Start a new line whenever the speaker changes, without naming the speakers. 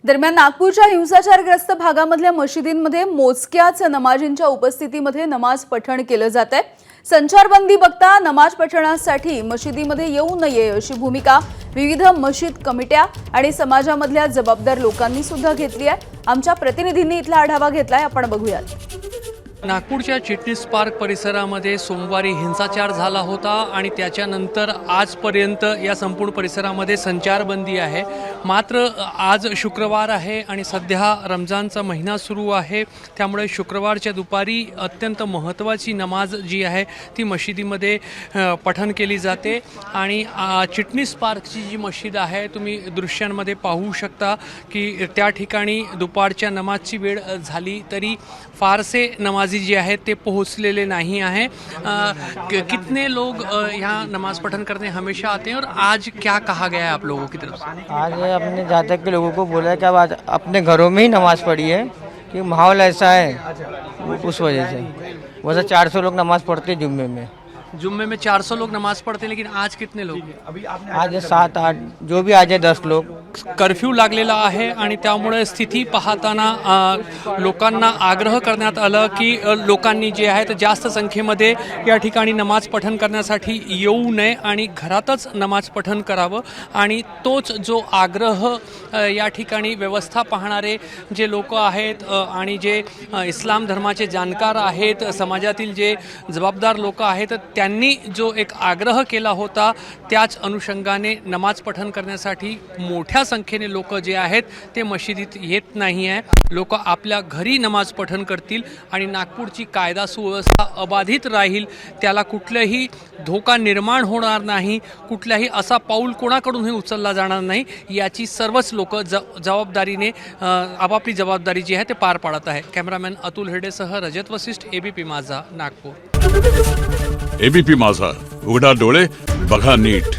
दरम्यान नागपूरच्या हिंसाचारग्रस्त भागामधल्या मशिदींमध्ये मोजक्याच नमाजींच्या उपस्थितीमध्ये नमाज पठण केलं जात आहे। संचारबंदी बघता नमाज पठणासाठी मशिदीमध्ये येऊ नये अशी भूमिका विविध मशीद कमिट्या आणि समाजामधल्या जबाबदार लोकांनी सुद्धा घेतली आहे। आमच्या प्रतिनिधींनी इथला आढावा घेतलाय, आपण बघूयात।
नागपूरच्या चिटणीस पार्क परिसरामध्ये सोमवारी हिंसाचार झाला होता आणि त्याच्यानंतर आजपर्यंत या संपूर्ण परिसरामध्ये संचारबंदी आहे। मात्र आज शुक्रवार आहे आणि सध्या रमजानचा महिना सुरू आहे, त्यामुळे शुक्रवारच्या दुपारी अत्यंत महत्त्वाची नमाज जी आहे ती मशिदीमध्ये पठण केली जाते। आणि चिटणीस पार्कची जी मशीद आहे तुम्ही दृश्यांमध्ये पाहू शकता की त्या ठिकाणी दुपारच्या नमाजची वेळ झाली तरी फारसे नमाजी जी है ते पहुँचलेले नहीं है। कितने लोग यहाँ नमाज पठन करने हमेशा आते हैं और आज क्या कहा गया है आप लोगों की तरफ से?
आज अपने जातक के लोगों को बोला है कि अब आज अपने घरों में ही नमाज पढ़ी है कि माहौल ऐसा है, उस वजह से वैसे 400 लोग नमाज पढ़ते हैं जुम्मे में।
जुम्मे में 400 लोग नमाज पढ़ते हैं, लेकिन आज कितने लोग?
आज 7-8 जो भी आज है 10 लोग।
कर्फ्यू लागलेला आहे आणि त्यामुळे स्थिती पाहताना लोकांना आग्रह करण्यात आला की लोकांनी जे आहे ते जास्त संख्येमध्ये या ठिकाणी नमाज पठण करण्यासाठी येऊ नये आणि घरातच नमाज पठण करावं। आणि तोच जो आग्रह या ठिकाणी व्यवस्था पाहणारे जे लोक आहेत आणि जे इस्लाम धर्माचे जाणकार आहेत, समाजातील जे जबाबदार लोक आहेत, त्यांनी जो एक आग्रह केला होता त्याच अनुषंगाने नमाज पठण करण्यासाठी मोठ्या संख्येने लोक जे आहेत ते मशिदीत येत नाही आहे। लोक आपल्या घरी नमाज पठण करतील आणि नागपूरची कायदा सुव्यवस्था अबाधित राहील, त्याला कुठलाही धोका निर्माण होणार नाही, कुठलाही असा पाऊल कोणाकडूनही उचलला जाणार नाही, याची सर्वच लोक जबाबदारीने आपापली जबाबदारी जी आहे ते पार पाडत आहे। कॅमेरामॅन अतुल हेडेसह रजत वशिष्ठ, एबीपी माझा, नागपूर।
एबीपी माझा, उघडा डोळे बघा नीट।